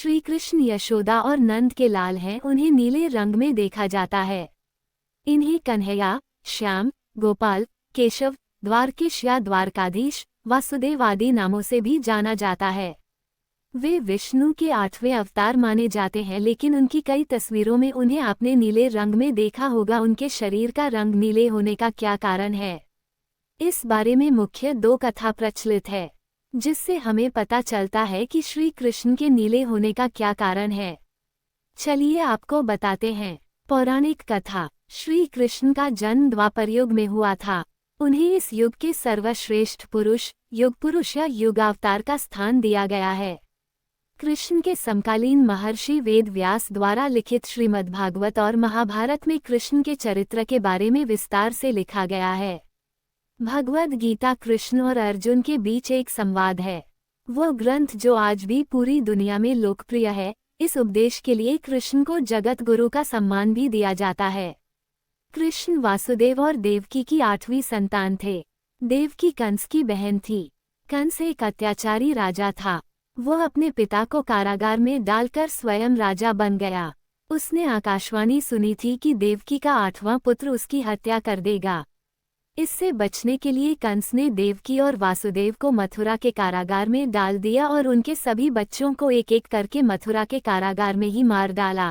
श्री कृष्ण यशोदा और नंद के लाल हैं, उन्हें नीले रंग में देखा जाता है। इन्हें कन्हैया, श्याम, गोपाल, केशव, द्वारकेश या द्वारकाधीश, वासुदेव आदि नामों से भी जाना जाता है। वे विष्णु के 8वें अवतार माने जाते हैं, लेकिन उनकी कई तस्वीरों में उन्हें आपने नीले रंग में देखा होगा। उनके शरीर का रंग नीले होने का क्या कारण है? इस बारे में मुख्य 2 कथा प्रचलित है, जिससे हमें पता चलता है कि श्री कृष्ण के नीले होने का क्या कारण है। चलिए आपको बताते हैं। पौराणिक कथा। श्री कृष्ण का जन्म द्वापर युग में हुआ था। उन्हें इस युग के सर्वश्रेष्ठ पुरुष, युग पुरुष या युगावतार का स्थान दिया गया है। कृष्ण के समकालीन महर्षि वेद व्यास द्वारा लिखित श्रीमद्भागवत और महाभारत में कृष्ण के चरित्र के बारे में विस्तार से लिखा गया है। भगवद गीता कृष्ण और अर्जुन के बीच एक संवाद है। वो ग्रंथ जो आज भी पूरी दुनिया में लोकप्रिय है। इस उपदेश के लिए कृष्ण को जगत गुरु का सम्मान भी दिया जाता है। कृष्ण वासुदेव और देवकी की 8वीं संतान थे। देवकी कंस की बहन थी। कंस एक अत्याचारी राजा था। वो अपने पिता को कारागार में डालकर स्वयं राजा बन गया। उसने आकाशवाणी सुनी थी कि देवकी का 8वां पुत्र उसकी हत्या कर देगा। इससे बचने के लिए कंस ने देवकी और वासुदेव को मथुरा के कारागार में डाल दिया और उनके सभी बच्चों को एक एक करके मथुरा के कारागार में ही मार डाला।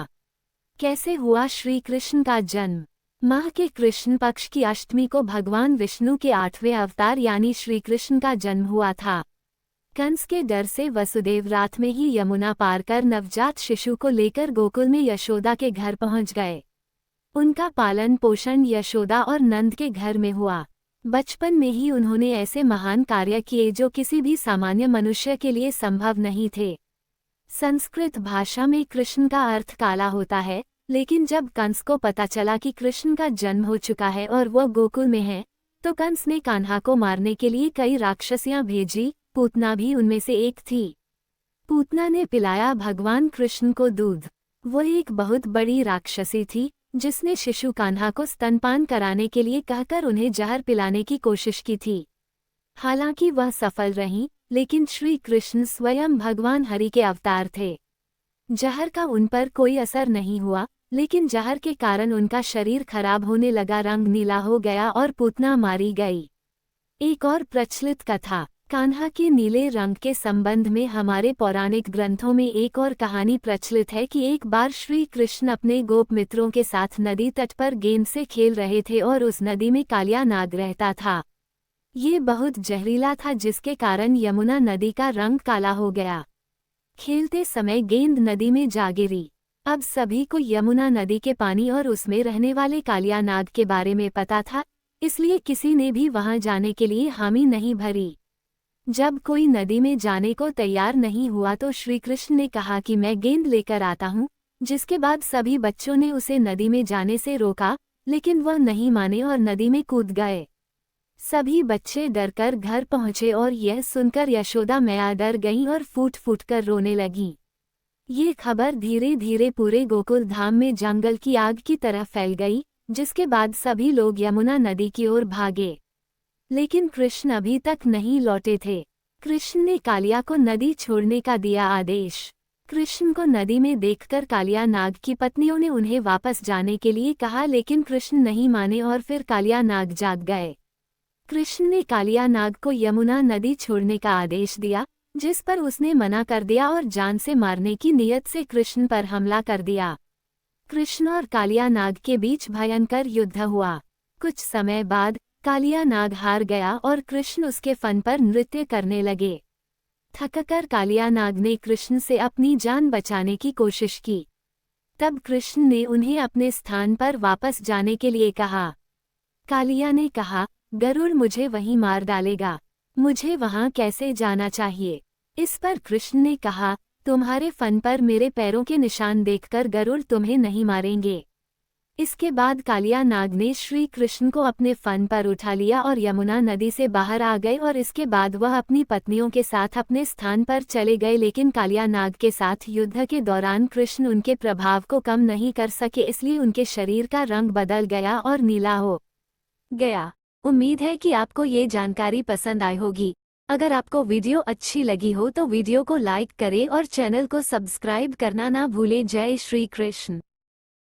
कैसे हुआ श्री कृष्ण का जन्म? माह के कृष्ण पक्ष की अष्टमी को भगवान विष्णु के 8वें अवतार यानी श्री कृष्ण का जन्म हुआ था। कंस के डर से वसुदेव रात में ही यमुना पार कर नवजात शिशु को लेकर गोकुल में यशोदा के घर पहुंच गए। उनका पालन पोषण यशोदा और नंद के घर में हुआ। बचपन में ही उन्होंने ऐसे महान कार्य किए जो किसी भी सामान्य मनुष्य के लिए संभव नहीं थे। संस्कृत भाषा में कृष्ण का अर्थ काला होता है, लेकिन जब कंस को पता चला कि कृष्ण का जन्म हो चुका है और वह गोकुल में है, तो कंस ने कान्हा को मारने के लिए कई राक्षसियां भेजी। पूतना भी उनमें से एक थी। पूतना ने पिलाया भगवान कृष्ण को दूध। वो एक बहुत बड़ी राक्षसी थी, जिसने शिशु कान्हा को स्तनपान कराने के लिए कहकर उन्हें जहर पिलाने की कोशिश की थी। हालांकि वह सफल रही, लेकिन श्री कृष्ण स्वयं भगवान हरि के अवतार थे। जहर का उन पर कोई असर नहीं हुआ, लेकिन जहर के कारण उनका शरीर खराब होने लगा, रंग नीला हो गया और पूतना मारी गई। एक और प्रचलित कथा। कान्हा के नीले रंग के संबंध में हमारे पौराणिक ग्रंथों में एक और कहानी प्रचलित है कि एक बार श्री कृष्ण अपने गोप मित्रों के साथ नदी तट पर गेंद से खेल रहे थे और उस नदी में कालिया नाग रहता था। ये बहुत जहरीला था, जिसके कारण यमुना नदी का रंग काला हो गया। खेलते समय गेंद नदी में जा गिरी। अब सभी को यमुना नदी के पानी और उसमें रहने वाले कालिया नाग के बारे में पता था, इसलिए किसी ने भी वहां जाने के लिए हामी नहीं भरी। जब कोई नदी में जाने को तैयार नहीं हुआ तो श्री कृष्ण ने कहा कि मैं गेंद लेकर आता हूँ, जिसके बाद सभी बच्चों ने उसे नदी में जाने से रोका, लेकिन वह नहीं माने और नदी में कूद गए। सभी बच्चे डरकर घर पहुंचे और यह सुनकर यशोदा मैया डर गईं और फूट फूट कर रोने लगीं। ये खबर धीरे धीरे पूरे गोकुल धाम में जंगल की आग की तरह फैल गई, जिसके बाद सभी लोग यमुना नदी की ओर भागे। लेकिन कृष्ण अभी तक नहीं लौटे थे। कृष्ण ने कालिया को नदी छोड़ने का दिया आदेश। कृष्ण को नदी में देखकर कालिया नाग की पत्नियों ने उन्हें वापस जाने के लिए कहा, लेकिन कृष्ण नहीं माने और फिर कालिया नाग जाग गए। कृष्ण ने कालिया नाग को यमुना नदी छोड़ने का आदेश दिया, जिस पर उसने मना कर दिया और जान से मारने की नीयत से कृष्ण पर हमला कर दिया। कृष्ण और कालिया नाग के बीच भयंकर युद्ध हुआ। कुछ समय बाद कालिया नाग हार गया और कृष्ण उसके फन पर नृत्य करने लगे। थककर कालिया नाग ने कृष्ण से अपनी जान बचाने की कोशिश की। तब कृष्ण ने उन्हें अपने स्थान पर वापस जाने के लिए कहा। कालिया ने कहा, गरुड़ मुझे वहीं मार डालेगा, मुझे वहां कैसे जाना चाहिए? इस पर कृष्ण ने कहा, तुम्हारे फन पर मेरे पैरों के निशान देखकर गरुड़ तुम्हें नहीं मारेंगे। इसके बाद कालिया नाग ने श्री कृष्ण को अपने फन पर उठा लिया और यमुना नदी से बाहर आ गए और इसके बाद वह अपनी पत्नियों के साथ अपने स्थान पर चले गए। लेकिन कालिया नाग के साथ युद्ध के दौरान कृष्ण उनके प्रभाव को कम नहीं कर सके, इसलिए उनके शरीर का रंग बदल गया और नीला हो गया। उम्मीद है कि आपको ये जानकारी पसंद आई होगी। अगर आपको वीडियो अच्छी लगी हो तो वीडियो को लाइक करें और चैनल को सब्सक्राइब करना ना भूलें। जय श्री कृष्ण।